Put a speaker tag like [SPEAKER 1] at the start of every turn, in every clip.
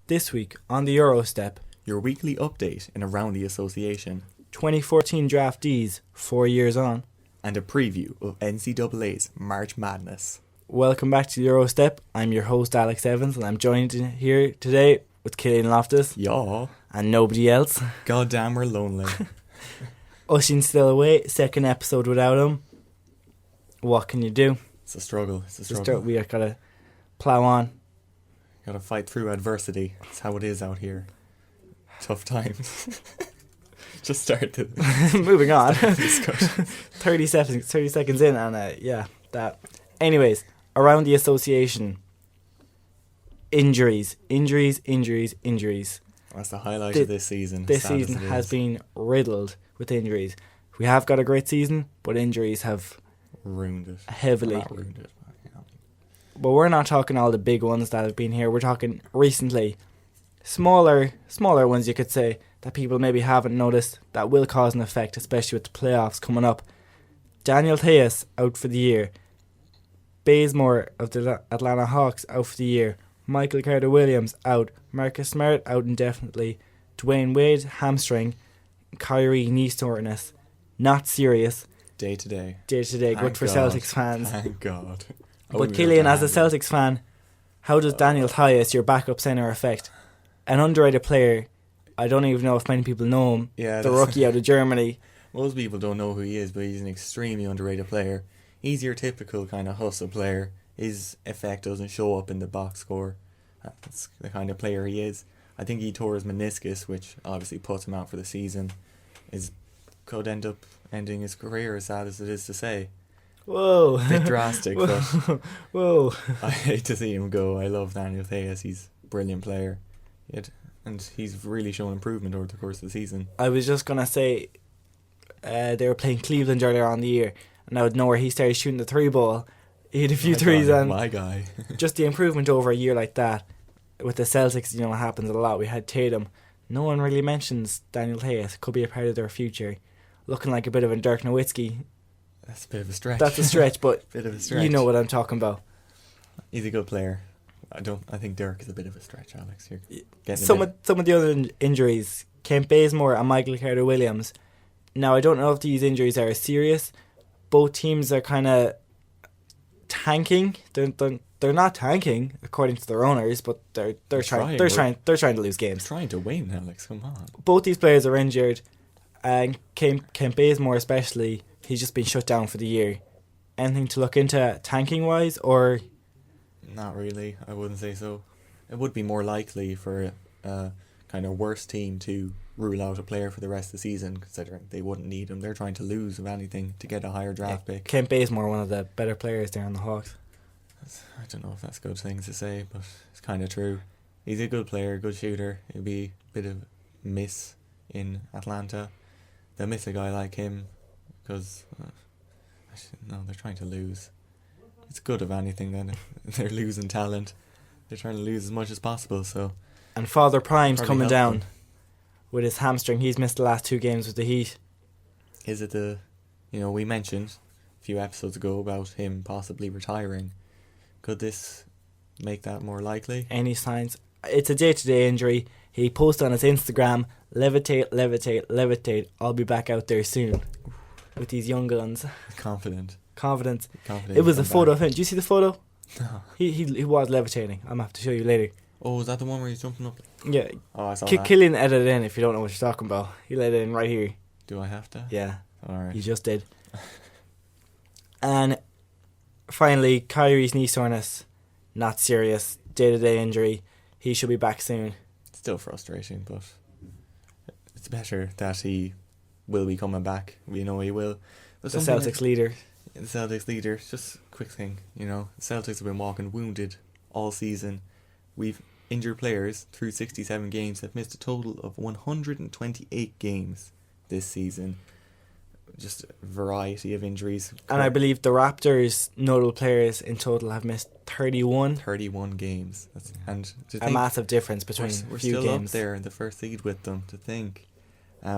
[SPEAKER 1] This week on the Eurostep,
[SPEAKER 2] your weekly update in around the association,
[SPEAKER 1] 2014 draftees 4 years on,
[SPEAKER 2] and a preview of NCAA's March Madness.
[SPEAKER 1] Welcome back to the Eurostep. I'm your host Alex Evans, and I'm joined here today with Killian Loftus.
[SPEAKER 2] Yeah.
[SPEAKER 1] And nobody else.
[SPEAKER 2] Goddamn, we're lonely.
[SPEAKER 1] Oisin's still away. Second episode without him. What can you do?
[SPEAKER 2] It's a struggle.
[SPEAKER 1] We have got to plough on.
[SPEAKER 2] Gotta fight through adversity. That's how it is out here. Tough times. Just start to
[SPEAKER 1] moving on.
[SPEAKER 2] 30
[SPEAKER 1] seconds in, and that. Anyways, around the association, injuries.
[SPEAKER 2] That's the highlight of this season.
[SPEAKER 1] This season has been riddled with injuries. We have got a great season, but injuries have
[SPEAKER 2] ruined it
[SPEAKER 1] heavily.
[SPEAKER 2] Not ruined it,
[SPEAKER 1] but we're not talking all the big ones that have been here. We're talking recently smaller ones, you could say, that people maybe haven't noticed that will cause an effect, especially with the playoffs coming up. Daniel Theus out for the year. Bazemore of the Atlanta Hawks out for the year. Michael Carter-Williams out. Marcus Smart out indefinitely. Dwayne Wade hamstring. Kyrie knee soreness. Not serious.
[SPEAKER 2] Day to day.
[SPEAKER 1] Good for Celtics fans.
[SPEAKER 2] Thank God.
[SPEAKER 1] But Killian, as a Celtics fan, how does Daniel Theus, your backup centre, affect an underrated player? I don't even know if many people know him.
[SPEAKER 2] Yeah,
[SPEAKER 1] the rookie out of Germany.
[SPEAKER 2] Most people don't know who he is, but he's an extremely underrated player. He's your typical kind of hustle player. His effect doesn't show up in the box score. That's the kind of player he is. I think he tore his meniscus, which obviously puts him out for the season. Could end up ending his career, as sad as it is to say.
[SPEAKER 1] Whoa.
[SPEAKER 2] A bit drastic, but
[SPEAKER 1] whoa.
[SPEAKER 2] I hate to see him go. I love Daniel Theus. He's a brilliant player. And he's really shown improvement over the course of the season.
[SPEAKER 1] I was just going to say, they were playing Cleveland earlier on the year, and out of nowhere he started shooting the three ball. He had a few threes, and
[SPEAKER 2] my guy.
[SPEAKER 1] just the improvement over a year like that. With the Celtics, it happens a lot. We had Tatum. No one really mentions Daniel Theus. Could be a part of their future. Looking like a bit of a Dirk Nowitzki.
[SPEAKER 2] That's a bit of a stretch.
[SPEAKER 1] That's a stretch, but
[SPEAKER 2] bit of a stretch.
[SPEAKER 1] You know what I'm talking about.
[SPEAKER 2] He's a good player. I think Dirk is a bit of a stretch, Alex.
[SPEAKER 1] Some of the other injuries, Kent Bazemore and Michael Carter-Williams. Now, I don't know if these injuries are serious. Both teams are kind of tanking. They're not tanking according to their owners, but they're trying to lose games.
[SPEAKER 2] Trying to win, Alex. Come on.
[SPEAKER 1] Both these players are injured, and Kent Bazemore especially. He's just been shut down for the year. Anything to look into tanking wise, or?
[SPEAKER 2] Not really. I wouldn't say so. It would be more likely for a kind of worse team to rule out a player for the rest of the season, considering they wouldn't need him. They're trying to lose, if anything, to get a higher draft pick.
[SPEAKER 1] Kent Bazemore, one of the better players there on the Hawks.
[SPEAKER 2] I don't know if that's good things to say, but it's kind of true. He's a good player, good shooter. It'd be a bit of a miss in Atlanta. They'll miss a guy like him because they're trying to lose. It's good, if anything, then they're losing talent. They're trying to lose as much as possible.
[SPEAKER 1] And Father Prime's coming down with his hamstring. He's missed the last 2 games with the Heat.
[SPEAKER 2] Is it we mentioned a few episodes ago about him possibly retiring. Could this make that more likely?
[SPEAKER 1] Any signs? It's a day-to-day injury. He posted on his Instagram, levitate, I'll be back out there soon. With these young guns.
[SPEAKER 2] Confident.
[SPEAKER 1] It was a photo of him. Do you see the photo?
[SPEAKER 2] No.
[SPEAKER 1] He was levitating. I'm going to have to show you later.
[SPEAKER 2] Oh, is that the one where he's jumping up?
[SPEAKER 1] Yeah.
[SPEAKER 2] Oh, I saw that.
[SPEAKER 1] Killian edited it in if you don't know what you're talking about. He let it in right here.
[SPEAKER 2] Do I have to?
[SPEAKER 1] Yeah.
[SPEAKER 2] Alright.
[SPEAKER 1] You just did. And finally, Kyrie's knee soreness. Not serious. Day-to-day injury. He should be back soon.
[SPEAKER 2] Still frustrating, but it's better that he will be coming back. We know he will.
[SPEAKER 1] The Celtics leader.
[SPEAKER 2] The Celtics leader. Just a quick thing, the Celtics have been walking wounded all season. We've injured players through 67 games have missed a total of 128 games this season. Just a variety of injuries.
[SPEAKER 1] And I believe the Raptors' notable players in total have missed 31
[SPEAKER 2] games. And
[SPEAKER 1] a massive difference between
[SPEAKER 2] we're
[SPEAKER 1] few
[SPEAKER 2] still
[SPEAKER 1] games.
[SPEAKER 2] Up there in the first seed with them, to think.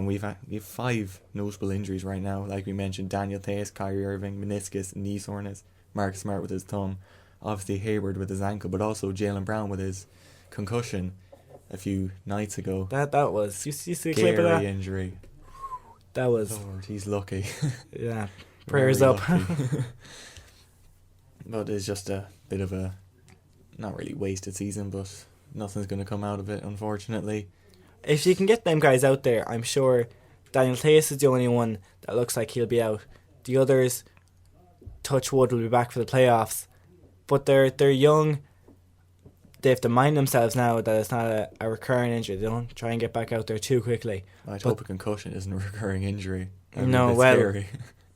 [SPEAKER 2] We've 5 notable injuries right now. Like we mentioned, Daniel Theus, Kyrie Irving, meniscus, knee soreness, Marcus Smart with his thumb, obviously Hayward with his ankle, but also Jaylen Brown with his concussion. a few nights ago.
[SPEAKER 1] That was. You see the clip of that?
[SPEAKER 2] Scary injury.
[SPEAKER 1] That was.
[SPEAKER 2] Lord, he's lucky.
[SPEAKER 1] Yeah. Prayers
[SPEAKER 2] Very
[SPEAKER 1] up.
[SPEAKER 2] lucky. But it's just a bit of a, not really wasted season, but nothing's going to come out of it, unfortunately.
[SPEAKER 1] If you can get them guys out there, I'm sure Daniel Theus is the only one that looks like he'll be out. The others, touch wood, will be back for the playoffs. But they're young. They have to mind themselves now that it's not a recurring injury. They don't try and get back out there too quickly.
[SPEAKER 2] I'd hope a concussion isn't a recurring injury. That'd
[SPEAKER 1] No,
[SPEAKER 2] be a bit
[SPEAKER 1] well,
[SPEAKER 2] scary.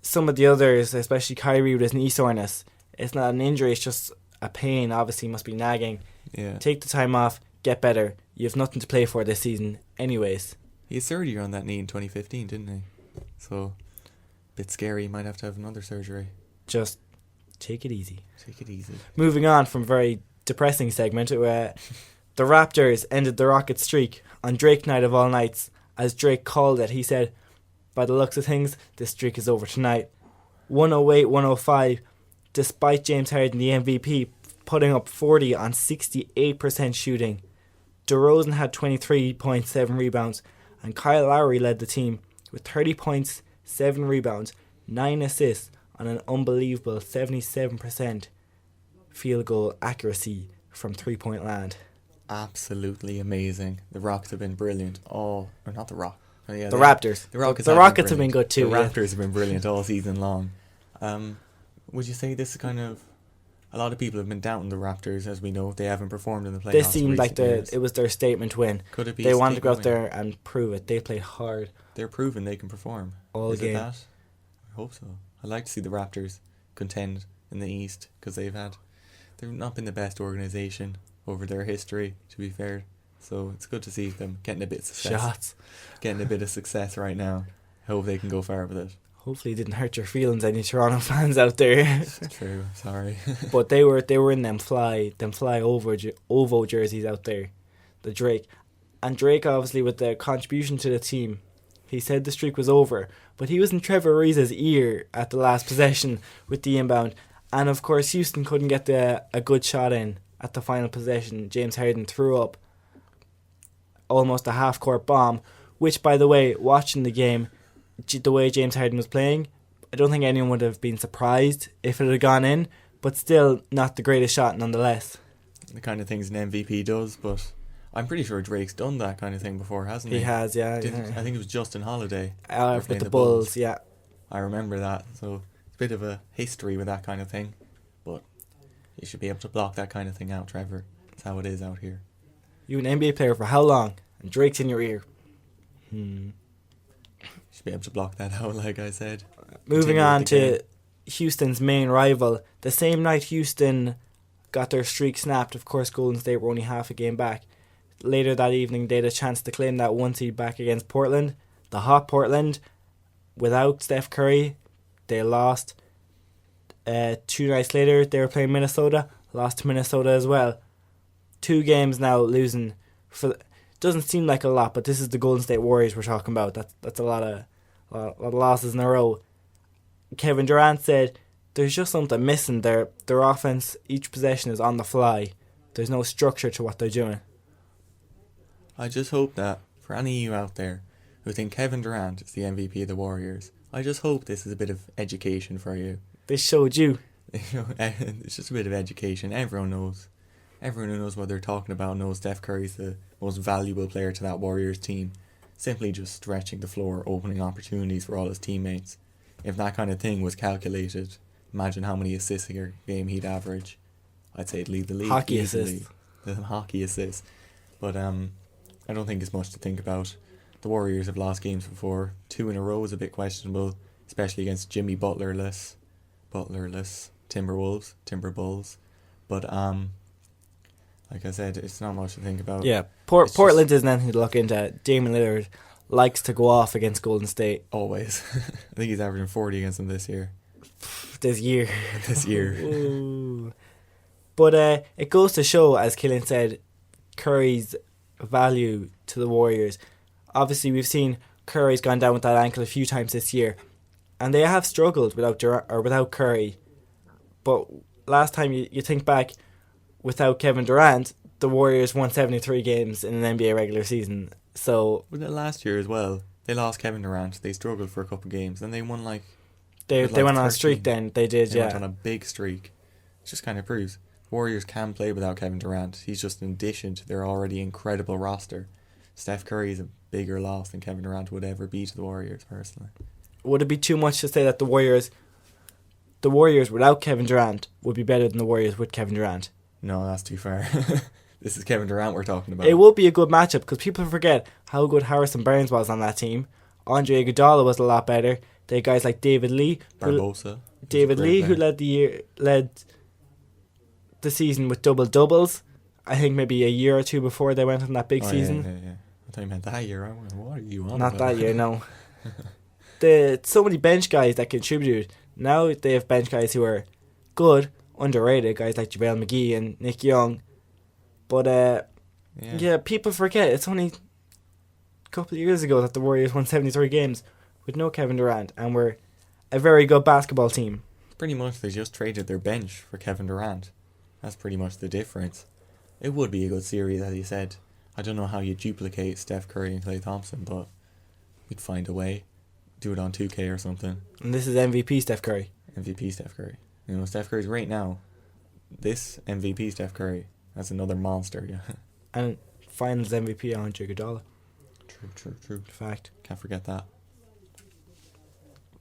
[SPEAKER 1] some of the others, especially Kyrie with his knee soreness, it's not an injury, it's just a pain. Obviously, must be nagging.
[SPEAKER 2] Yeah.
[SPEAKER 1] Take the time off, get better. You have nothing to play for this season anyways.
[SPEAKER 2] He had surgery on that knee in 2015, didn't he? So, a bit scary. He might have to have another surgery.
[SPEAKER 1] Just take it easy.
[SPEAKER 2] Take it easy.
[SPEAKER 1] Moving on from very depressing segment, the Raptors ended the Rockets' streak on Drake night of all nights. As Drake called it, he said, by the looks of things, this streak is over tonight. 108-105, despite James Harden, the MVP, putting up 40 on 68% shooting. DeRozan had 23.7 rebounds, and Kyle Lowry led the team with 30 points, 7 rebounds, 9 assists on an unbelievable 77% field goal accuracy from 3-point land.
[SPEAKER 2] Absolutely amazing. The Rockets have been brilliant. Or not the Rock. Yeah,
[SPEAKER 1] The Raptors.
[SPEAKER 2] The Rockets,
[SPEAKER 1] the Rockets have been good too.
[SPEAKER 2] The
[SPEAKER 1] yeah.
[SPEAKER 2] Raptors have been brilliant all season long. Would you say this is kind of... A lot of people have been doubting the Raptors, as we know. They haven't performed in the playoffs.
[SPEAKER 1] This seemed like
[SPEAKER 2] years.
[SPEAKER 1] it was their statement win.
[SPEAKER 2] Could it be
[SPEAKER 1] They
[SPEAKER 2] a
[SPEAKER 1] wanted to go out
[SPEAKER 2] statement
[SPEAKER 1] there and prove it. They played hard
[SPEAKER 2] They're proving they can perform.
[SPEAKER 1] all
[SPEAKER 2] Is
[SPEAKER 1] game.
[SPEAKER 2] it that? I hope so. I'd like to see the Raptors contend in the East, because they've not been the best organisation over their history, to be fair. So it's good to see them getting a bit of success.
[SPEAKER 1] Shots.
[SPEAKER 2] Getting a bit of success right now. Hope they can go far with it.
[SPEAKER 1] Hopefully it didn't hurt your feelings, any Toronto fans out there.
[SPEAKER 2] It's true, sorry.
[SPEAKER 1] But they were in them fly Ovo jerseys out there. The Drake. And Drake, obviously, with the contribution to the team, he said the streak was over. But he was in Trevor Ariza's ear at the last possession with the inbound. And of course, Houston couldn't get a good shot in at the final possession. James Harden threw up almost a half-court bomb, which, by the way, watching the game, the way James Harden was playing, I don't think anyone would have been surprised if it had gone in, but still not the greatest shot nonetheless.
[SPEAKER 2] The kind of things an MVP does, but I'm pretty sure Drake's done that kind of thing before, hasn't he?
[SPEAKER 1] He has, yeah.
[SPEAKER 2] I think it was Justin Holiday.
[SPEAKER 1] With the Bulls, yeah.
[SPEAKER 2] I remember that, so it's a bit of a history with that kind of thing, but you should be able to block that kind of thing out, Trevor. That's how it is out here.
[SPEAKER 1] You an NBA player for how long? And Drake's in your ear.
[SPEAKER 2] You should be able to block that out, like I said.
[SPEAKER 1] Moving
[SPEAKER 2] Continue
[SPEAKER 1] on
[SPEAKER 2] with the
[SPEAKER 1] to
[SPEAKER 2] game.
[SPEAKER 1] Houston's main rival. The same night Houston got their streak snapped, of course Golden State were only half a game back. Later that evening they had a chance to claim that 1 seed back against Portland. The hot Portland, without Steph Curry, they lost. 2 nights later they were playing Minnesota, lost to Minnesota as well. 2 games now losing. Doesn't seem like a lot, but this is the Golden State Warriors we're talking about. That's a lot of losses in a row. Kevin Durant said there's just something missing. Their offense, each possession is on the fly. There's no structure to what they're doing.
[SPEAKER 2] I just hope that, for any of you out there who think Kevin Durant is the MVP of the Warriors, I just hope this is a bit of education for you.
[SPEAKER 1] This showed you.
[SPEAKER 2] It's just a bit of education. Everyone knows. Everyone who knows what they're talking about knows Steph Curry's the most valuable player to that Warriors team. Simply just stretching the floor, opening opportunities for all his teammates. If that kind of thing was calculated, imagine how many assists a game he'd average. I'd say he'd lead the league
[SPEAKER 1] Hockey
[SPEAKER 2] easily.
[SPEAKER 1] assists.
[SPEAKER 2] The hockey assists. But I don't think it's much to think about. The Warriors have lost games before. 2 in a row is a bit questionable, especially against Jimmy Butlerless Timberwolves. But like I said, it's not much to think about.
[SPEAKER 1] Yeah, Portland isn't anything to look into. Damian Lillard likes to go off against Golden State.
[SPEAKER 2] Always. I think he's averaging 40 against them this year.
[SPEAKER 1] This year.
[SPEAKER 2] Ooh.
[SPEAKER 1] But it goes to show, as Killian said, Curry's value to the Warriors. Obviously, we've seen Curry's gone down with that ankle a few times this year, and they have struggled without Curry. But last time you think back, without Kevin Durant, the Warriors won 73 games in an NBA regular season. So
[SPEAKER 2] Was it last year as well? They lost Kevin Durant. They struggled for a couple of games. Then they won
[SPEAKER 1] they
[SPEAKER 2] with,
[SPEAKER 1] went on a
[SPEAKER 2] 13.
[SPEAKER 1] streak then. They did,
[SPEAKER 2] They went
[SPEAKER 1] yeah.
[SPEAKER 2] on a big streak. It just kind of proves Warriors can play without Kevin Durant. He's just an addition to their already incredible roster. Steph Curry is a bigger loss than Kevin Durant would ever be to the Warriors, personally.
[SPEAKER 1] Would it be too much to say that the Warriors without Kevin Durant would be better than the Warriors with Kevin Durant?
[SPEAKER 2] No, that's too far. This is Kevin Durant we're talking about.
[SPEAKER 1] It will be a good matchup because people forget how good Harrison Barnes was on that team. Andre Iguodala was a lot better. They had guys like David Lee,
[SPEAKER 2] Barbosa.
[SPEAKER 1] who led the season with double doubles. I think maybe a year or two before they went on that big season.
[SPEAKER 2] Yeah. I thought you meant that year. I went, what are you on
[SPEAKER 1] Not
[SPEAKER 2] about?
[SPEAKER 1] that year, no. So many bench guys that contributed. Now they have bench guys who are good, underrated, guys like JaVale McGee and Nick Young. But yeah, people forget it's only a couple of years ago that the Warriors won 73 games with no Kevin Durant and were a very good basketball team.
[SPEAKER 2] Pretty much they just traded their bench for Kevin Durant. That's pretty much the difference. It would be a good series, as you said. I don't know how you duplicate Steph Curry and Klay Thompson, but we'd find a way. Do it on 2K or something.
[SPEAKER 1] And this is MVP Steph Curry.
[SPEAKER 2] MVP Steph Curry. You know, Steph Curry's right now. This MVP Steph Curry, that's another monster, yeah.
[SPEAKER 1] And Finals MVP Andre Iguodala.
[SPEAKER 2] True.
[SPEAKER 1] Fact.
[SPEAKER 2] Can't forget that.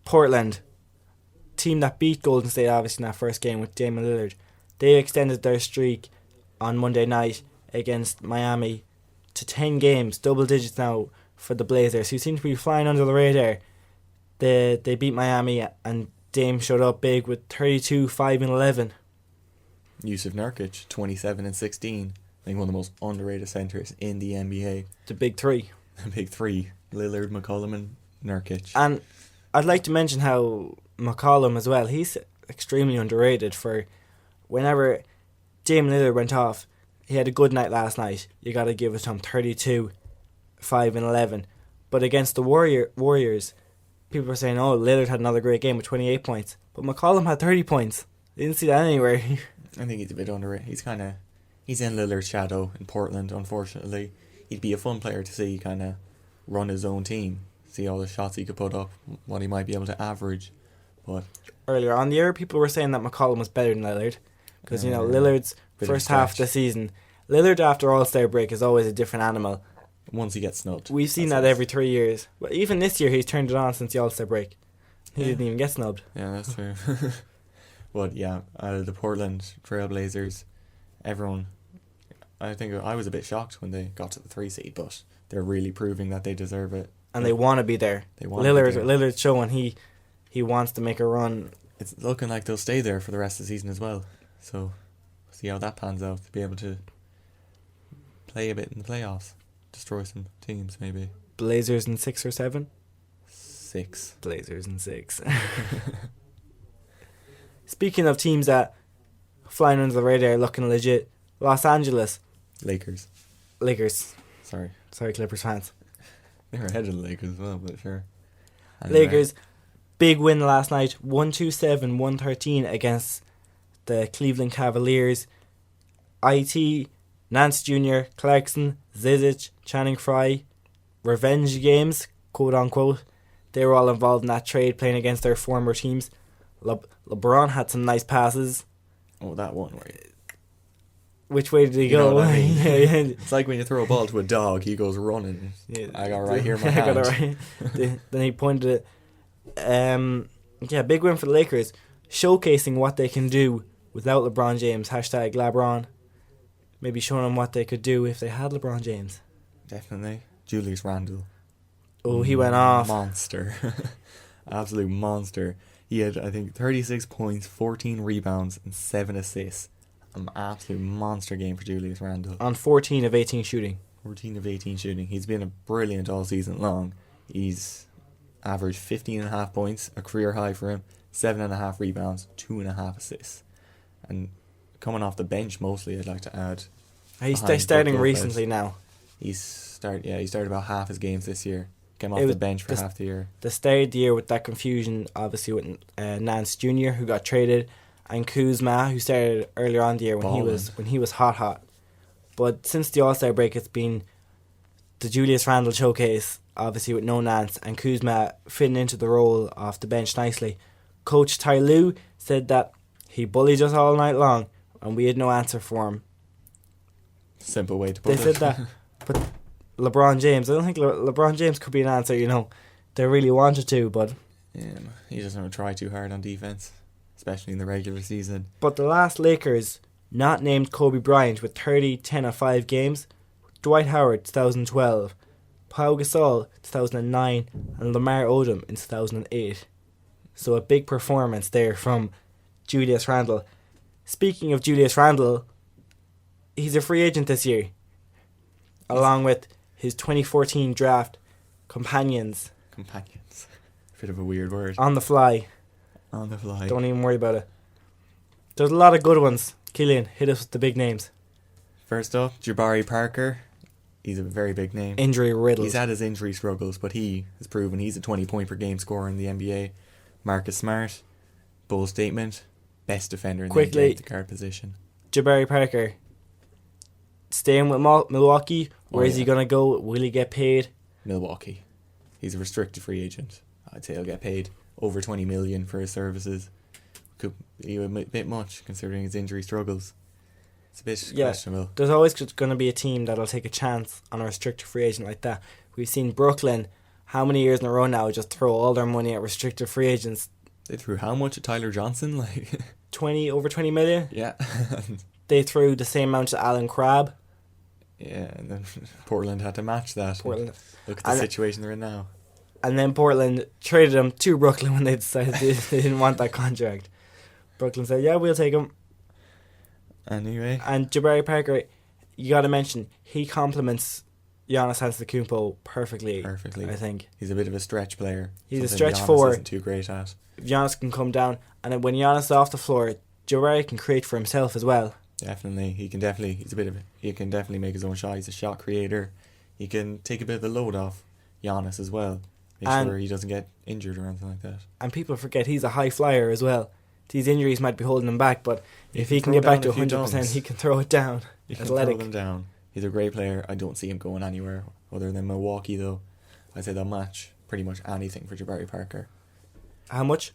[SPEAKER 1] Portland, team that beat Golden State obviously in that first game with Damian Lillard. They extended their streak on Monday night against Miami to 10 games, double digits now for the Blazers, who seem to be flying under the radar. They beat Miami and Dame showed up big with 32, 5 and 11.
[SPEAKER 2] Yusuf Nurkic, 27 and 16. I think one of the most underrated centers in the NBA.
[SPEAKER 1] The big three.
[SPEAKER 2] The big three. Lillard, McCollum and Nurkic.
[SPEAKER 1] And I'd like to mention how McCollum as well, he's extremely underrated for whenever Dame Lillard went off. He had a good night last night. You got to give it to him, 32, 5 and 11. But against the Warriors, people were saying, oh, Lillard had another great game with 28 points. But McCollum had 30 points. I didn't see that anywhere.
[SPEAKER 2] I think he's a bit underrated. He's in Lillard's shadow in Portland, unfortunately. He'd be a fun player to see kind of run his own team. See all the shots he could put up, what he might be able to average. But
[SPEAKER 1] earlier on the year, people were saying that McCollum was better than Lillard. Because, Lillard's first half of the season. Lillard after All-Star break is always a different animal.
[SPEAKER 2] Once he gets snubbed.
[SPEAKER 1] We've seen that every 3 years. But even this year, he's turned it on since the All-Star break. He didn't even get snubbed.
[SPEAKER 2] Yeah, that's true. But yeah, the Portland Trailblazers, everyone, I think I was a bit shocked when they got to the 3 seed, but they're really proving that they deserve it.
[SPEAKER 1] And they want to be there. Lillard's showing he wants to make a run.
[SPEAKER 2] It's looking like they'll stay there for the rest of the season as well. So, we'll see how that pans out, to be able to play a bit in the playoffs. Destroy some teams, maybe.
[SPEAKER 1] Blazers in 6 or 7?
[SPEAKER 2] 6.
[SPEAKER 1] Blazers in 6. Speaking of teams that flying under the radar, looking legit, Los Angeles.
[SPEAKER 2] Lakers.
[SPEAKER 1] Sorry, Clippers fans.
[SPEAKER 2] They were ahead of the Lakers as well, but sure.
[SPEAKER 1] Lakers, big win last night, 127-113 against the Cleveland Cavaliers. IT, Nance Jr., Clarkson, Zizic, Channing Frye, revenge games, quote unquote. They were all involved in that trade, playing against their former teams. LeBron had some nice passes.
[SPEAKER 2] Oh, that one where
[SPEAKER 1] which way did he go?
[SPEAKER 2] Know what I mean? It's like when you throw a ball to a dog, he goes running.
[SPEAKER 1] Yeah.
[SPEAKER 2] I got it right here in my hand.
[SPEAKER 1] I got it right. Then he pointed it. Big win for the Lakers, showcasing what they can do without LeBron James. Hashtag LeBron. Maybe showing them what they could do if they had LeBron James.
[SPEAKER 2] Definitely. Julius Randle.
[SPEAKER 1] Oh, he went off.
[SPEAKER 2] Monster. Absolute monster. He had, I think, 36 points, 14 rebounds, and 7 assists. An absolute monster game for Julius Randle.
[SPEAKER 1] On 14 of 18 shooting.
[SPEAKER 2] 14 of 18 shooting. He's been brilliant all season long. He's averaged 15.5 points, a career high for him, 7.5 rebounds, 2.5 assists. And coming off the bench mostly, I'd like to add.
[SPEAKER 1] He's starting recently now.
[SPEAKER 2] He started about half his games this year. Came off the bench for half the year.
[SPEAKER 1] The start of the year with that confusion, obviously with Nance Jr., who got traded, and Kuzma, who started earlier on the year when he was hot. But since the All-Star break, it's been the Julius Randle showcase, obviously with no Nance, and Kuzma fitting into the role off the bench nicely. Coach Ty Lue said that he bullied us all night long and we had no answer for him.
[SPEAKER 2] Simple way to put it.
[SPEAKER 1] They said that. But LeBron James, I don't think LeBron James could be an answer, you know. They really wanted to, but...
[SPEAKER 2] Yeah, he doesn't try too hard on defense, especially in the regular season.
[SPEAKER 1] But the last Lakers not named Kobe Bryant with 30, 10 of 5 games, Dwight Howard 2012, Pau Gasol 2009, and Lamar Odom in 2008. So a big performance there from Julius Randle. Speaking of Julius Randle, he's a free agent this year, along with his 2014 draft companions.
[SPEAKER 2] Companions. Bit of a weird word.
[SPEAKER 1] On the fly.
[SPEAKER 2] On the fly.
[SPEAKER 1] Don't even worry about it. There's a lot of good ones. Killian, hit us with the big names.
[SPEAKER 2] First up, Jabari Parker. He's a very big name.
[SPEAKER 1] Injury riddled.
[SPEAKER 2] He's had his injury struggles, but he has proven he's a 20-point per game scorer in the NBA. Marcus Smart, bold statement, best defender in the NBA at the guard position.
[SPEAKER 1] Jabari Parker, staying with Milwaukee, where is he going to go? Will he get paid?
[SPEAKER 2] Milwaukee. He's a restricted free agent. I'd say he'll get paid over $20 million for his services. Could be a bit much considering his injury struggles. It's a bit questionable.
[SPEAKER 1] There's always going to be a team that'll take a chance on a restricted free agent like that. We've seen Brooklyn, how many years in a row now, just throw all their money at restricted free agents.
[SPEAKER 2] They threw how much at Tyler Johnson? Like
[SPEAKER 1] over 20 million?
[SPEAKER 2] Yeah.
[SPEAKER 1] They threw the same amount to Alan Crabb.
[SPEAKER 2] Yeah, and then Portland had to match that. Look at the situation they're in now.
[SPEAKER 1] And then Portland traded him to Brooklyn when they decided they didn't want that contract. Brooklyn said, yeah, we'll take him.
[SPEAKER 2] Anyway.
[SPEAKER 1] And Jabari Parker, you got to mention, he complements Giannis Antetokounmpo perfectly, I think.
[SPEAKER 2] He's a bit of a stretch player.
[SPEAKER 1] He's a stretch Giannis 4.
[SPEAKER 2] Isn't too great at.
[SPEAKER 1] If Giannis can come down, and when Giannis is off the floor, Jabari can create for himself as well.
[SPEAKER 2] Definitely. He can definitely make his own shot. He's a shot creator. He can take a bit of the load off Giannis as well. Make sure he doesn't get injured or anything like that.
[SPEAKER 1] And people forget he's a high flyer as well. These injuries might be holding him back, but if he can get back to 100%, he can throw it down.
[SPEAKER 2] He can throw them down. He's a great player. I don't see him going anywhere other than Milwaukee, though. I'd say they'll match pretty much anything for Jabari Parker.
[SPEAKER 1] How much?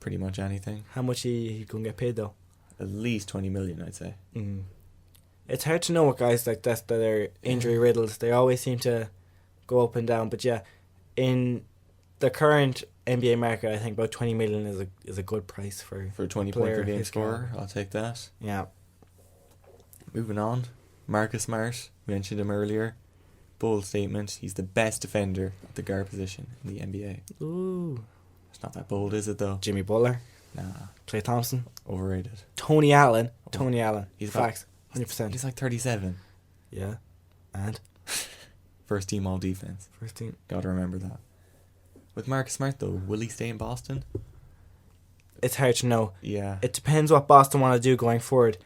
[SPEAKER 2] Pretty much anything.
[SPEAKER 1] How much he can get paid, though?
[SPEAKER 2] At least $20 million, I'd say.
[SPEAKER 1] It's hard to know with guys like this that are injury riddled. They always seem to go up and down. But yeah, in the current NBA market, I think about 20 million is a good price for
[SPEAKER 2] a 20 point per game scorer. I'll take that.
[SPEAKER 1] Yeah.
[SPEAKER 2] Moving on, Marcus Smart, we mentioned him earlier. Bold statement. He's the best defender at the guard position in the NBA.
[SPEAKER 1] Ooh.
[SPEAKER 2] It's not that bold, is it though?
[SPEAKER 1] Jimmy Butler.
[SPEAKER 2] Nah.
[SPEAKER 1] Klay Thompson.
[SPEAKER 2] Overrated.
[SPEAKER 1] Tony Allen. Tony Allen.
[SPEAKER 2] He's
[SPEAKER 1] facts. 100%.
[SPEAKER 2] He's like 37.
[SPEAKER 1] Yeah. And?
[SPEAKER 2] First team all defense.
[SPEAKER 1] First team.
[SPEAKER 2] Gotta remember that. With Marcus Smart though, will he stay in Boston?
[SPEAKER 1] It's hard to know.
[SPEAKER 2] Yeah.
[SPEAKER 1] It depends what Boston want to do going forward.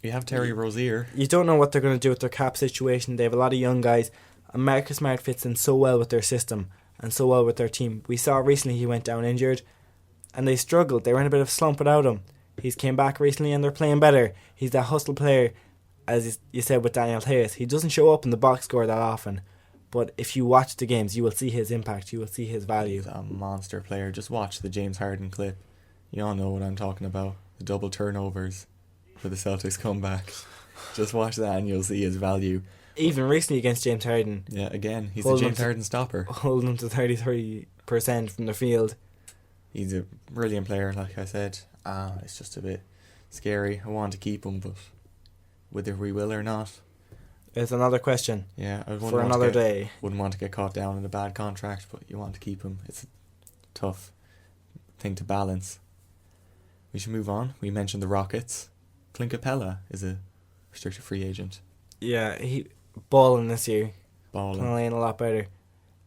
[SPEAKER 2] You have Terry Rozier.
[SPEAKER 1] You don't know what they're going to do with their cap situation. They have a lot of young guys. And Marcus Smart fits in so well with their system and so well with their team. We saw recently he went down injured and they struggled. They were in a bit of a slump without him. He's came back recently and they're playing better. He's that hustle player, as you said with Daniel Theis. He doesn't show up in the box score that often. But if you watch the games, you will see his impact. You will see his value.
[SPEAKER 2] He's a monster player. Just watch the James Harden clip. You all know what I'm talking about. The double turnovers for the Celtics comeback. Just watch that and you'll see his value.
[SPEAKER 1] Even recently against James Harden.
[SPEAKER 2] Yeah, again, he's the James Harden stopper.
[SPEAKER 1] Holding him to 33% from the field.
[SPEAKER 2] He's a brilliant player, like I said. It's just a bit scary. I want to keep him, but whether we will or not...
[SPEAKER 1] It's another question.
[SPEAKER 2] Yeah,
[SPEAKER 1] for another day.
[SPEAKER 2] Wouldn't want to get caught down in a bad contract, but you want to keep him. It's a tough thing to balance. We should move on. We mentioned the Rockets. Clint Capella is a restricted free agent.
[SPEAKER 1] Yeah, he balling this year. Playing a lot better.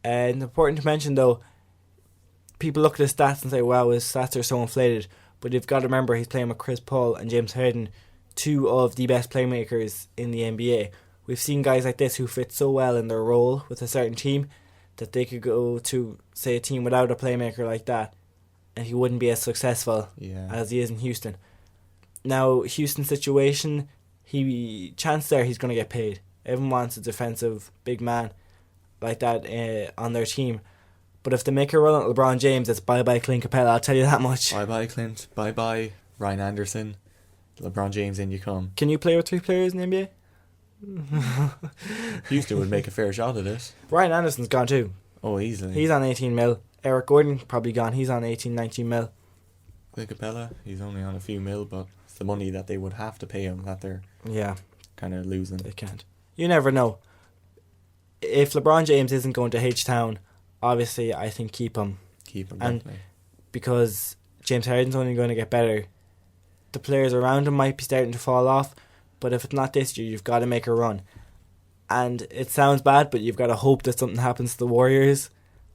[SPEAKER 1] And important to mention though, people look at his stats and say, wow, his stats are so inflated. But you've got to remember he's playing with Chris Paul and James Harden, two of the best playmakers in the NBA. We've seen guys like this who fit so well in their role with a certain team that they could go to, say, a team without a playmaker like that and he wouldn't be as successful as he is in Houston. Now, Houston's situation, chance there he's going to get paid. Everyone wants a defensive big man like that on their team. But if they make a run at LeBron James, it's bye-bye Clint Capella, I'll tell you that much.
[SPEAKER 2] Bye-bye Clint, bye-bye Ryan Anderson. LeBron James, in you come.
[SPEAKER 1] Can you play with 3 players in the NBA?
[SPEAKER 2] Houston would make a fair shot at it.
[SPEAKER 1] Ryan Anderson's gone too.
[SPEAKER 2] Oh, easily.
[SPEAKER 1] He's on 18 mil. Eric Gordon probably gone. He's on 18, 19 mil.
[SPEAKER 2] Clint Capella, he's only on a few mil, but it's the money that they would have to pay him that they're kind of losing.
[SPEAKER 1] They can't. You never know. If LeBron James isn't going to H-Town, obviously I think keep him.
[SPEAKER 2] Keep him,
[SPEAKER 1] and
[SPEAKER 2] definitely.
[SPEAKER 1] Because James Harden's only going to get better. The players around him might be starting to fall off, but if it's not this year, you've got to make a run. And it sounds bad, but you've got to hope that something happens to the Warriors,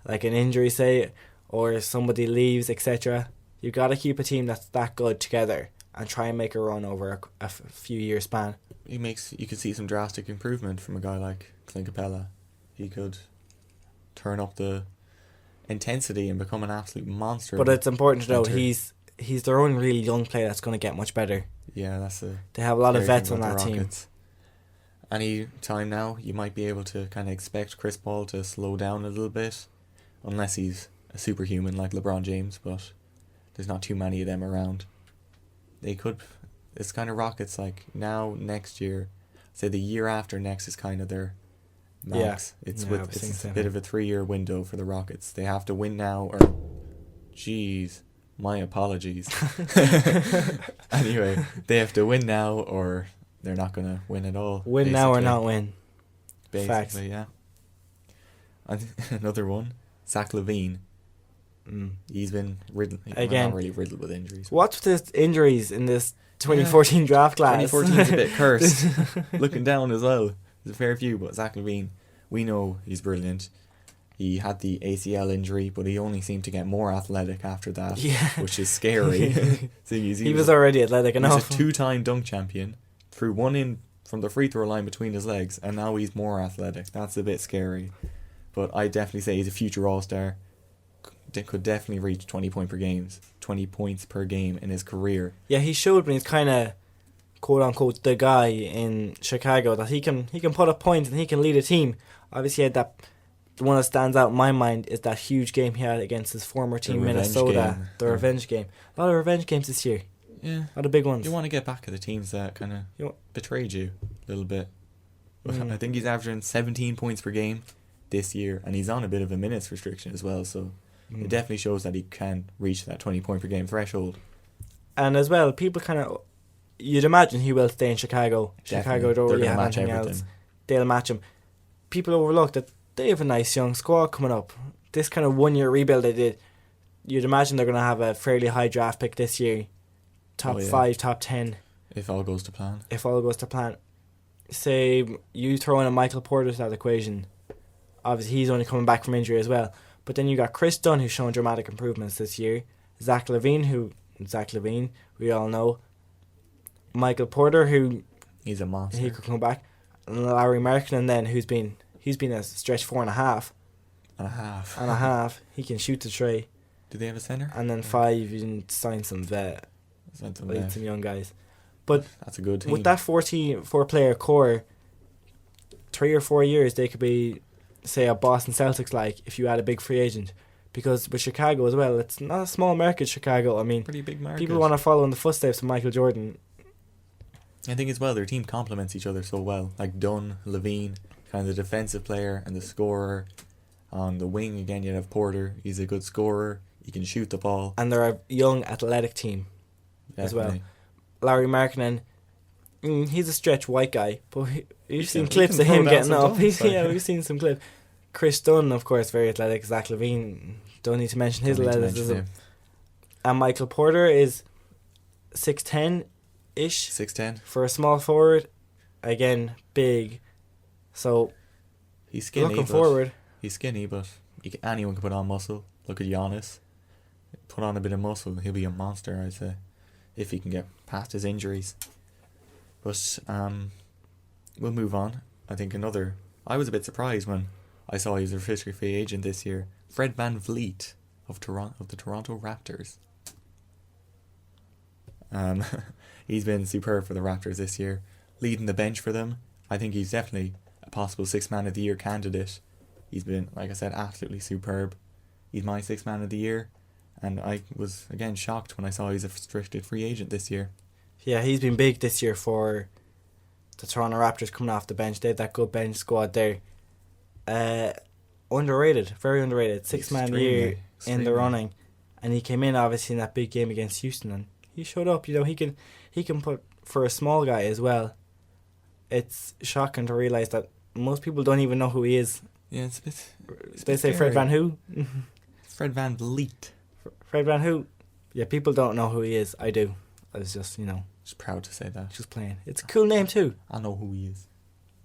[SPEAKER 1] like an injury, say, or somebody leaves, etc. You've got to keep a team that's that good together and try and make a run over a few year span.
[SPEAKER 2] You could see some drastic improvement from a guy like Clint Capella. He could turn up the intensity and become an absolute monster.
[SPEAKER 1] But it's important to know he's their own really young player that's going to get much better.
[SPEAKER 2] Yeah, they
[SPEAKER 1] have a lot of vets on that team.
[SPEAKER 2] Any time now, you might be able to kind of expect Chris Paul to slow down a little bit, unless he's a superhuman like LeBron James, but there's not too many of them around. It's kind of Rockets like now, next year, say the year after next is kind of their max. It's a bit of a 3-year window for the Rockets. They have to win now or... Jeez, my apologies. Anyway, they have to win now or they're not going to win at all.
[SPEAKER 1] Win now or not win.
[SPEAKER 2] Basically,
[SPEAKER 1] facts.
[SPEAKER 2] Yeah. Another one, Zach LaVine. He's been riddled.
[SPEAKER 1] Again,
[SPEAKER 2] not really riddled with injuries.
[SPEAKER 1] What's with the injuries in this 2014 draft class?
[SPEAKER 2] 2014 is a bit cursed. Looking down as well. There's a fair few, but Zach LaVine, we know he's brilliant. He had the ACL injury, but he only seemed to get more athletic after that, which is scary. So he
[SPEAKER 1] was already athletic enough.
[SPEAKER 2] He's a 2-time dunk champion, threw one in from the free throw line between his legs, and now he's more athletic. That's a bit scary. But I definitely say he's a future all-star. Could definitely reach 20 points per game in his career. Yeah,
[SPEAKER 1] he showed me he's kind of quote unquote the guy in Chicago that he can put up points and he can lead a team. Obviously, he had that. The one that stands out in my mind is that huge game he had against his former team Minnesota, the revenge game. A lot of revenge games this year.
[SPEAKER 2] Yeah,
[SPEAKER 1] a lot of big ones.
[SPEAKER 2] You want to get back at the teams that kind of betrayed you a little bit. I think he's averaging 17 points per game this year, and he's on a bit of a minutes restriction as well. So. It definitely shows that he can reach that 20 point per game threshold.
[SPEAKER 1] And as well, people you'd imagine he will stay in Chicago.
[SPEAKER 2] Definitely.
[SPEAKER 1] Chicago don't really have anything else. They'll match him. People overlook that they have a nice young squad coming up. This kind of 1 year rebuild they did, you'd imagine they're going to have a fairly high draft pick this year. Top 5, top 10.
[SPEAKER 2] If all goes to plan.
[SPEAKER 1] Say you throw in a Michael Porter to that equation. Obviously, he's only coming back from injury as well. But then you got Chris Dunn, who's shown dramatic improvements this year. Zach LaVine, we all know. Michael Porter, who
[SPEAKER 2] he's a monster.
[SPEAKER 1] He could come back. And Larry Markkinen, then, he's been a stretch 4.5.
[SPEAKER 2] And a half.
[SPEAKER 1] He can shoot the tray.
[SPEAKER 2] Do they have a center?
[SPEAKER 1] And then 5, you can sign some vet. Some young guys. But
[SPEAKER 2] that's a good team.
[SPEAKER 1] With that 4-player core, 3 or 4 years, they could be, say, a Boston Celtics like if you had a big free agent. Because with Chicago as well, it's not a small market, Chicago. I mean,
[SPEAKER 2] pretty big market.
[SPEAKER 1] People want to follow in the footsteps of Michael Jordan.
[SPEAKER 2] I think as well, their team complements each other so well. Like Dunn, LaVine, kind of the defensive player and the scorer. On the wing, again, you have Porter. He's a good scorer. He can shoot the ball.
[SPEAKER 1] And they're a young, athletic team as well. Larry Markkinen, he's a stretch white guy, but we've seen clips of him getting up. We've seen some clips. Chris Dunn, of course, very athletic. Zach LaVine, don't need to mention his athleticism. And Michael Porter is 6'10"-ish.
[SPEAKER 2] 6'10".
[SPEAKER 1] For a small forward. Again, big. So,
[SPEAKER 2] he's skinny.
[SPEAKER 1] Looking forward.
[SPEAKER 2] He's skinny, but anyone can put on muscle. Look at Giannis. Put on a bit of muscle, he'll be a monster, I'd say. If he can get past his injuries. But we'll move on. I think I was a bit surprised when I saw he was a officially free agent this year. Fred VanVleet of the Toronto Raptors. He's been superb for the Raptors this year. leading the bench for them. I think he's definitely a possible Sixth Man of the Year candidate. He's been, like I said, absolutely superb. He's my Sixth Man of the Year, and I was again shocked when I saw he's a restricted free agent this year.
[SPEAKER 1] Yeah, he's been big this year for the Toronto Raptors coming off the bench. They have that good bench squad there. Underrated, very underrated. Sixth Man of the Year in the running, and he came in obviously in that big game against Houston, and he showed up. You know, he can put for a small guy as well. It's shocking to realise that most people don't even know who he is.
[SPEAKER 2] Yeah, it's a
[SPEAKER 1] They
[SPEAKER 2] bit
[SPEAKER 1] say
[SPEAKER 2] scary.
[SPEAKER 1] Fred Van who?
[SPEAKER 2] Fred Van Vliet.
[SPEAKER 1] Fred Van who? Yeah, people don't know who he is. I do. I was just,
[SPEAKER 2] Just proud to say that.
[SPEAKER 1] just playing. It's a cool name too.
[SPEAKER 2] I know who he is.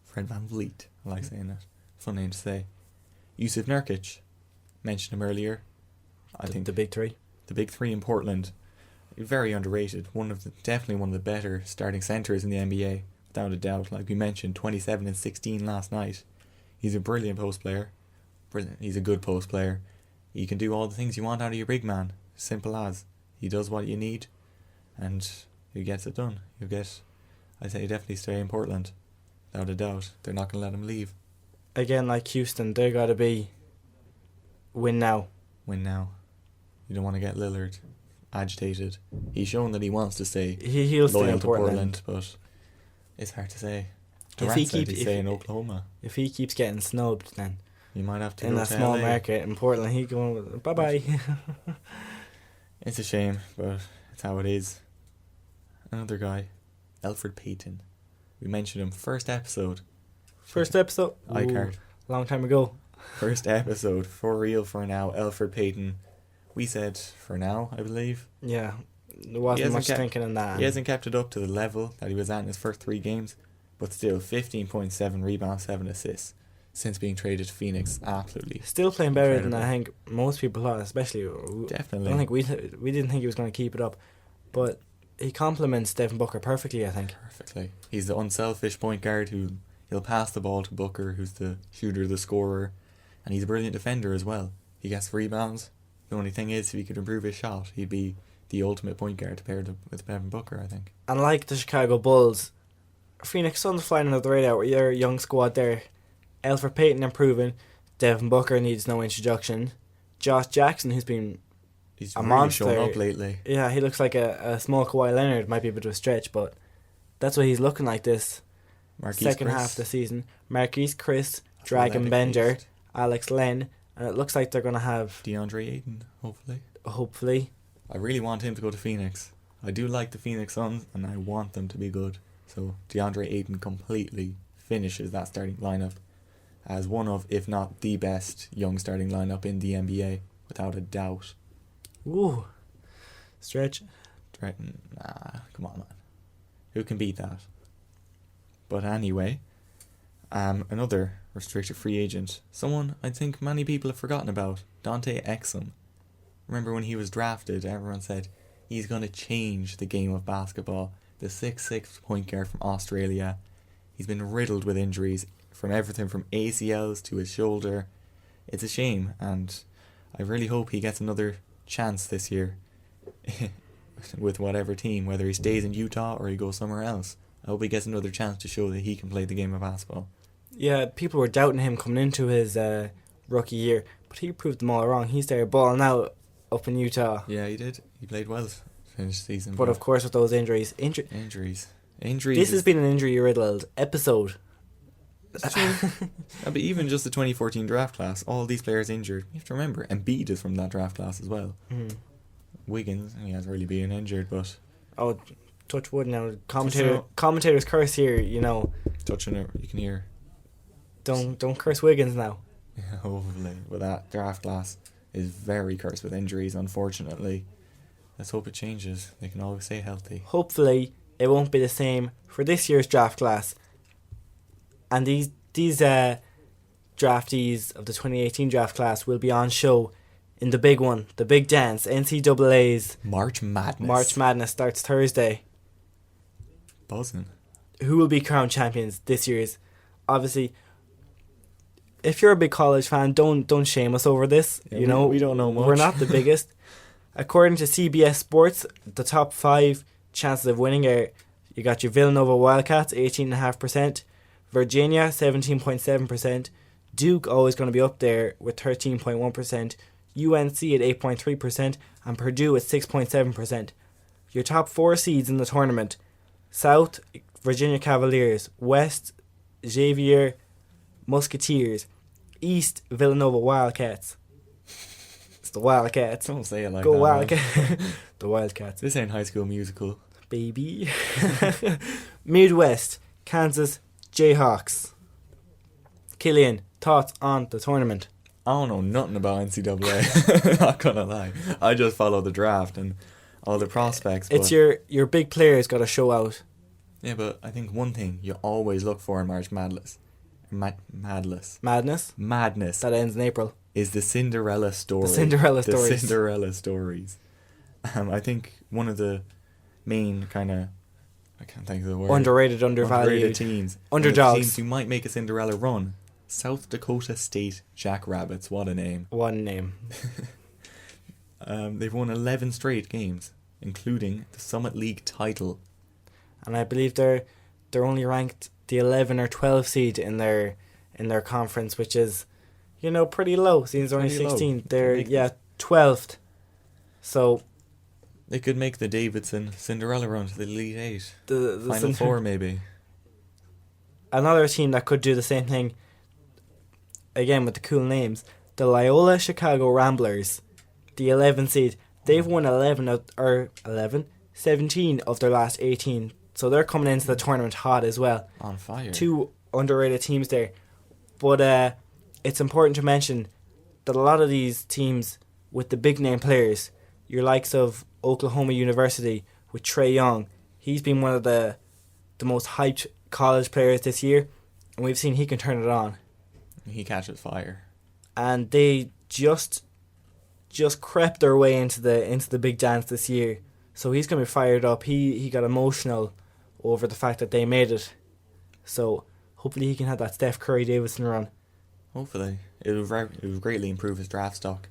[SPEAKER 2] Fred Van Vliet. I like saying that. Fun name to say. Yusuf Nurkic. Mentioned him earlier. I think
[SPEAKER 1] The big three.
[SPEAKER 2] the big three in Portland. Very underrated. Definitely one of the better starting centres in the NBA. Without a doubt. Like we mentioned, 27 and 16 last night. He's a brilliant post player. Brilliant. He's a good post player. He can do all the things you want out of your big man. Simple as. He does what you need, and he gets it done. I say definitely stay in Portland. Without a doubt. They're not going to let him leave.
[SPEAKER 1] Again, like Houston, they got to be win now.
[SPEAKER 2] Win now. You don't want to get Lillard agitated. He's shown that he wants to stay
[SPEAKER 1] He'll stay
[SPEAKER 2] loyal
[SPEAKER 1] in
[SPEAKER 2] to
[SPEAKER 1] Portland.
[SPEAKER 2] but it's hard to say.
[SPEAKER 1] If
[SPEAKER 2] Durant
[SPEAKER 1] he
[SPEAKER 2] said
[SPEAKER 1] keeps-
[SPEAKER 2] he'd stay in Oklahoma.
[SPEAKER 1] If he keeps getting snubbed, then
[SPEAKER 2] You might have to
[SPEAKER 1] in
[SPEAKER 2] go
[SPEAKER 1] that
[SPEAKER 2] to
[SPEAKER 1] small
[SPEAKER 2] LA.
[SPEAKER 1] market in Portland, he going bye bye.
[SPEAKER 2] It's a shame, but it's how it is. Another guy, Elfrid Payton. We mentioned him first episode.
[SPEAKER 1] First episode.
[SPEAKER 2] iCard.
[SPEAKER 1] Long time ago.
[SPEAKER 2] First episode, for real for now, Elfrid Payton. We said for now, I believe.
[SPEAKER 1] Yeah, there wasn't
[SPEAKER 2] hasn't
[SPEAKER 1] much
[SPEAKER 2] kept-
[SPEAKER 1] thinking in that.
[SPEAKER 2] He hasn't kept it up to the level that he was at in his first 3 games, but still 15.7 rebounds, 7 assists since being traded to Phoenix. Absolutely.
[SPEAKER 1] Still playing better than
[SPEAKER 2] Incredible.
[SPEAKER 1] I think most people thought, especially. I
[SPEAKER 2] Definitely.
[SPEAKER 1] don't think we didn't think he was going to keep it up, but he complements Devin Booker perfectly, I think.
[SPEAKER 2] Perfectly. He's the unselfish point guard who he'll pass the ball to Booker, who's the shooter, the scorer, and he's a brilliant defender as well. He gets rebounds. The only thing is, if he could improve his shot, he'd be the ultimate point guard paired with Devin Booker, I think.
[SPEAKER 1] And like the Chicago Bulls, Phoenix Suns flying under the radar with your young squad there. Elfrid Payton improving. Devin Booker needs no introduction. Josh Jackson, who's been
[SPEAKER 2] He's
[SPEAKER 1] a
[SPEAKER 2] really
[SPEAKER 1] monster.
[SPEAKER 2] shown up lately.
[SPEAKER 1] Yeah, he looks like a small Kawhi Leonard. Might be a bit of a stretch, but that's what he's looking like this
[SPEAKER 2] Marquise
[SPEAKER 1] second
[SPEAKER 2] Chris,
[SPEAKER 1] half of the season. Marquise Chris,
[SPEAKER 2] athletic
[SPEAKER 1] Dragon Bender,
[SPEAKER 2] beast.
[SPEAKER 1] Alex Len, and it looks like they're going to have,
[SPEAKER 2] DeAndre Ayton, hopefully.
[SPEAKER 1] hopefully,
[SPEAKER 2] I really want him to go to Phoenix. I do like the Phoenix Suns, and I want them to be good. So DeAndre Ayton completely finishes that starting lineup as one of, if not the best, young starting lineup in the NBA, without a doubt.
[SPEAKER 1] ooh, stretch.
[SPEAKER 2] Nah, come on, man. Who can beat that? But anyway, another restricted free agent, someone I think many people have forgotten about, Dante Exum. Remember when he was drafted, everyone said he's going to change the game of basketball. The 6'6" point guard from Australia. He's been riddled with injuries, from everything from ACLs to his shoulder. It's a shame, and I really hope he gets another chance this year with whatever team, whether he stays in Utah or he goes somewhere else. I hope he gets another chance to show that he can play the game of basketball.
[SPEAKER 1] Yeah, people were doubting him coming into his rookie year, but he proved them all wrong. He's there balling out up in Utah.
[SPEAKER 2] Yeah, he did. He played well to finish the season.
[SPEAKER 1] But of course, with those injuries,
[SPEAKER 2] Injuries.
[SPEAKER 1] this has been an injury-riddled episode.
[SPEAKER 2] But even just the 2014 draft class, all these players injured. You have to remember, Embiid is from that draft class as well. Wiggins, he hasn't really been injured, but
[SPEAKER 1] Oh, touch wood now. Commentators curse here,
[SPEAKER 2] touching it, you can hear.
[SPEAKER 1] Don't curse Wiggins now.
[SPEAKER 2] Hopefully, but that draft class is very cursed with injuries, unfortunately. Let's hope it changes. They can always stay healthy.
[SPEAKER 1] Hopefully, it won't be the same for this year's draft class. And these draftees of the 2018 draft class will be on show in the big one, the big dance, NCAA's
[SPEAKER 2] March Madness.
[SPEAKER 1] March Madness starts Thursday.
[SPEAKER 2] Buzzing.
[SPEAKER 1] Who will be crowned champions this year's? Obviously, if you're a big college fan, don't shame us over this.
[SPEAKER 2] Yeah, we don't know much.
[SPEAKER 1] We're not the biggest. According to CBS Sports, the top 5 chances of winning are, You got your Villanova Wildcats, 18.5%. Virginia, 17.7%. Duke always going to be up there with 13.1%. UNC at 8.3%. And Purdue at 6.7%. Your top 4 seeds in the tournament: South, Virginia Cavaliers; West, Xavier Musketeers; East, Villanova Wildcats. It's the Wildcats.
[SPEAKER 2] Don't say it like
[SPEAKER 1] Go
[SPEAKER 2] that.
[SPEAKER 1] Wildcats. The Wildcats.
[SPEAKER 2] This ain't High School Musical.
[SPEAKER 1] Baby. Midwest, Kansas Jayhawks. Killian, thoughts on the tournament?
[SPEAKER 2] I don't know nothing about NCAA. Not gonna lie. I just follow the draft and all the prospects.
[SPEAKER 1] It's your big players got to show out.
[SPEAKER 2] Yeah, but I think one thing you always look for in March Madness. Madness.
[SPEAKER 1] That ends in April.
[SPEAKER 2] Is the Cinderella story.
[SPEAKER 1] The Cinderella stories.
[SPEAKER 2] The Cinderella stories. I think one of the main kind of, I can't think of the word.
[SPEAKER 1] Underrated, undervalued.
[SPEAKER 2] Teams.
[SPEAKER 1] Underdogs.
[SPEAKER 2] Teams who might make a Cinderella run. South Dakota State Jackrabbits. What a name.
[SPEAKER 1] One name.
[SPEAKER 2] They've won 11 straight games, including the Summit League title.
[SPEAKER 1] And I believe they're only ranked the 11 or 12 seed in their conference, which is, pretty low. Seems only 16.
[SPEAKER 2] Low.
[SPEAKER 1] They're 12th. So
[SPEAKER 2] they could make the Davidson Cinderella run to the Elite Eight.
[SPEAKER 1] The
[SPEAKER 2] Final Four, maybe.
[SPEAKER 1] Another team that could do the same thing, again with the cool names, the Loyola Chicago Ramblers, the 11 seed. They've won 17 of their last 18. So they're coming into the tournament hot as well.
[SPEAKER 2] On fire.
[SPEAKER 1] 2 underrated teams there. But it's important to mention that a lot of these teams with the big name players, your likes of Oklahoma University with Trae Young, he's been one of the most hyped college players this year, and we've seen he can turn it on.
[SPEAKER 2] He catches fire.
[SPEAKER 1] And they just crept their way into the big dance this year. So he's going to be fired up. He got emotional over the fact that they made it. So hopefully he can have that Steph Curry Davidson run.
[SPEAKER 2] Hopefully. It will greatly improve his draft stock.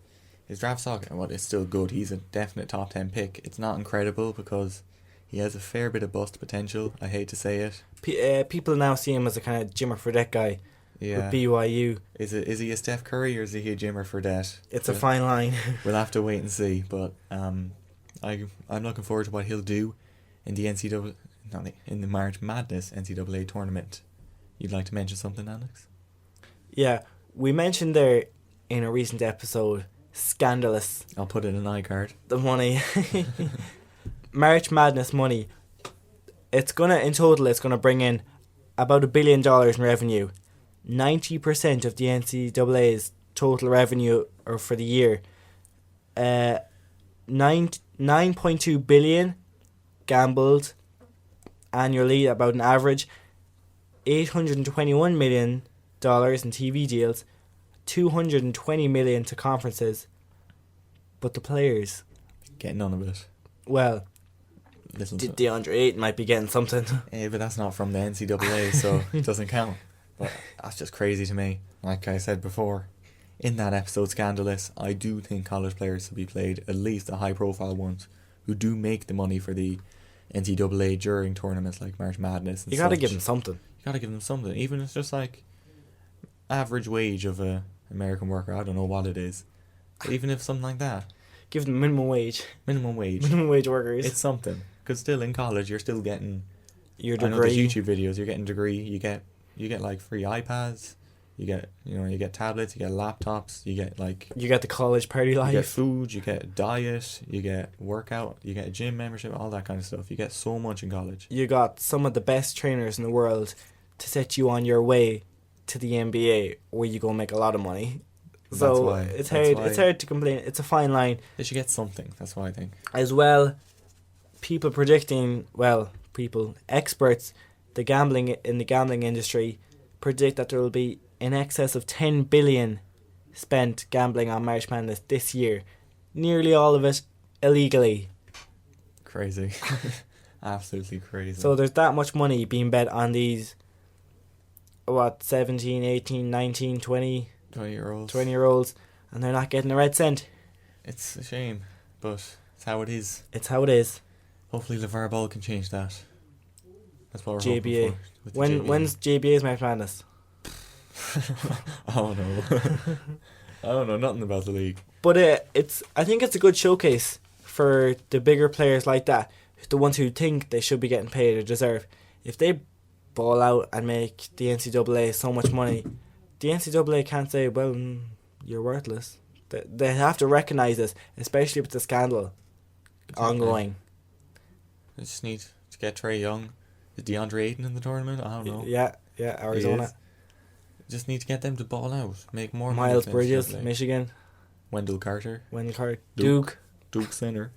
[SPEAKER 2] His draft stock, it's still good. He's a definite top 10 pick. It's not incredible because he has a fair bit of bust potential. I hate to say it.
[SPEAKER 1] People now see him as a kind of Jimmer Fredette guy with BYU.
[SPEAKER 2] Is he a Steph Curry or is he a Jimmer Fredette?
[SPEAKER 1] It's a fine line.
[SPEAKER 2] We'll have to wait and see. But I'm looking forward to what he'll do in the in the March Madness NCAA tournament. You'd like to mention something, Alex?
[SPEAKER 1] Yeah, we mentioned there in a recent episode, scandalous.
[SPEAKER 2] I'll put it in an iCard.
[SPEAKER 1] The money. March Madness money. In total, it's gonna bring in about $1 billion in revenue. 90% of the NCAA's total revenue for the year. 9.2 billion gambled annually, about an average. $821 million in TV deals. $220 million to conferences. But the players
[SPEAKER 2] get none of it.
[SPEAKER 1] Well, the under 8 might be getting something.
[SPEAKER 2] Yeah, but that's not from the NCAA, so it doesn't count. But that's just crazy to me. Like I said before, in that episode, scandalous, I do think college players should be played, at least the high-profile ones, who do make the money for the NCAA during tournaments like March Madness. And
[SPEAKER 1] you got to give them something.
[SPEAKER 2] You got to give them something. Even if it's just like average wage of a American worker. I don't know what it is. But even if something like that.
[SPEAKER 1] Give them minimum wage.
[SPEAKER 2] Minimum wage.
[SPEAKER 1] Minimum wage workers.
[SPEAKER 2] It's something. Because still in college, you're still getting
[SPEAKER 1] your degree.
[SPEAKER 2] I know there's YouTube videos. You're getting a degree. You get like free iPads. You get tablets. You get laptops. You get
[SPEAKER 1] the college party life.
[SPEAKER 2] You get food. You get diet. You get workout. You get a gym membership. All that kind of stuff. You get so much in college.
[SPEAKER 1] You got some of the best trainers in the world to set you on your way to the NBA, where you go make a lot of money. So it's hard to complain. It's a fine line.
[SPEAKER 2] They should get something. That's what I think.
[SPEAKER 1] As well, experts, in the gambling industry predict that there will be in excess of 10 billion spent gambling on March Madness this year. Nearly all of it illegally.
[SPEAKER 2] Crazy. Absolutely crazy.
[SPEAKER 1] So there's that much money being bet on these 17, 18, 19, 20 20-year-olds, and they're not getting a red cent.
[SPEAKER 2] It's a shame, but it's how it is.
[SPEAKER 1] It's how it is.
[SPEAKER 2] Hopefully LeVar Ball can change that. That's what we're
[SPEAKER 1] JBA.
[SPEAKER 2] hoping for. With the JBA.
[SPEAKER 1] When's JBA's March Madness?
[SPEAKER 2] Oh no. I don't know nothing about the league.
[SPEAKER 1] But I think it's a good showcase for the bigger players like that, the ones who think they should be getting paid or deserve. If they ball out and make the NCAA so much money, the NCAA can't say, well, you're worthless. They have to recognise this, especially with the scandal ongoing.
[SPEAKER 2] They just need to get Trey Young. Is DeAndre Ayton in the tournament? I don't know.
[SPEAKER 1] Yeah, Arizona.
[SPEAKER 2] Just need to get them to ball out, make more money.
[SPEAKER 1] Miles Bridges, Michigan.
[SPEAKER 2] Wendell Carter.
[SPEAKER 1] Duke
[SPEAKER 2] Center.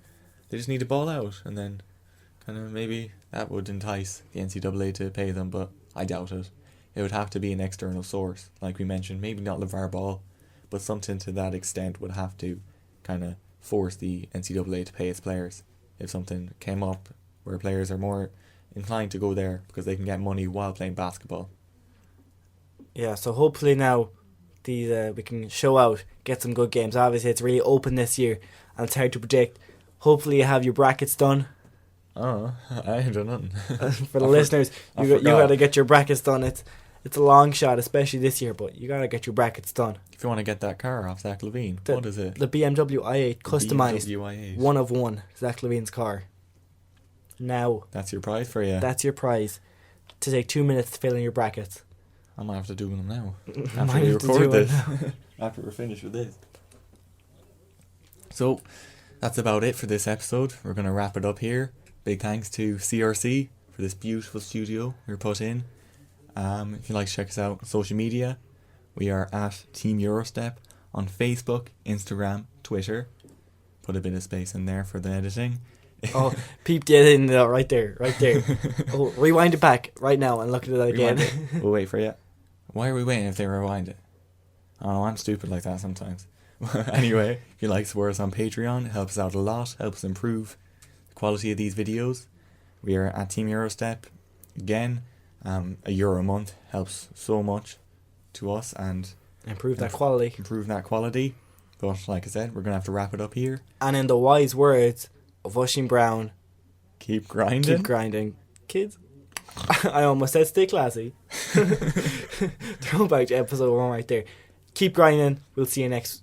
[SPEAKER 2] They just need to ball out, and then kind of maybe that would entice the NCAA to pay them, but I doubt it. It would have to be an external source, like we mentioned. Maybe not LeVar Ball, but something to that extent would have to kind of force the NCAA to pay its players. If something came up where players are more inclined to go there because they can get money while playing basketball.
[SPEAKER 1] Yeah, so hopefully now these we can show out, get some good games. Obviously, it's really open this year, and it's hard to predict. Hopefully, you have your brackets done.
[SPEAKER 2] Oh, I ain't done nothing.
[SPEAKER 1] For the listeners, you got to get your brackets done. It's a long shot, especially this year, but you got to get your brackets done.
[SPEAKER 2] If you want to get that car off Zach Levine, what is it?
[SPEAKER 1] The BMW i8 customized,
[SPEAKER 2] BMW i8.
[SPEAKER 1] 1 of 1, Zach Levine's car. Now,
[SPEAKER 2] that's your prize for you.
[SPEAKER 1] That's your prize. To take 2 minutes to fill in your brackets.
[SPEAKER 2] I might have to do them now.
[SPEAKER 1] Might
[SPEAKER 2] After we
[SPEAKER 1] have to
[SPEAKER 2] record
[SPEAKER 1] do it
[SPEAKER 2] this. After we're finished with this. So, that's about it for this episode. We're going to wrap it up here. Big thanks to CRC for this beautiful studio we were put in. If you'd like to check us out on social media, we are at Team Eurostep on Facebook, Instagram, Twitter. Put a bit of space in there for the editing.
[SPEAKER 1] Oh, peep the editing right there. Oh, rewind it back right now and look at it again.
[SPEAKER 2] We'll wait for you. Why are we waiting if they rewind it? Oh, I'm stupid like that sometimes. Anyway, if you'd like to support us on Patreon, it helps us out a lot, helps improve the quality of these videos. We are at Team Eurostep. Again, €1 a month helps so much to us and
[SPEAKER 1] improve that quality.
[SPEAKER 2] But like I said, we're going to have to wrap it up here.
[SPEAKER 1] And in the wise words of Oisin Brown,
[SPEAKER 2] keep grinding.
[SPEAKER 1] Keep grinding. Kids. I almost said stay classy. Throwback to episode 1 right there. Keep grinding. We'll see you next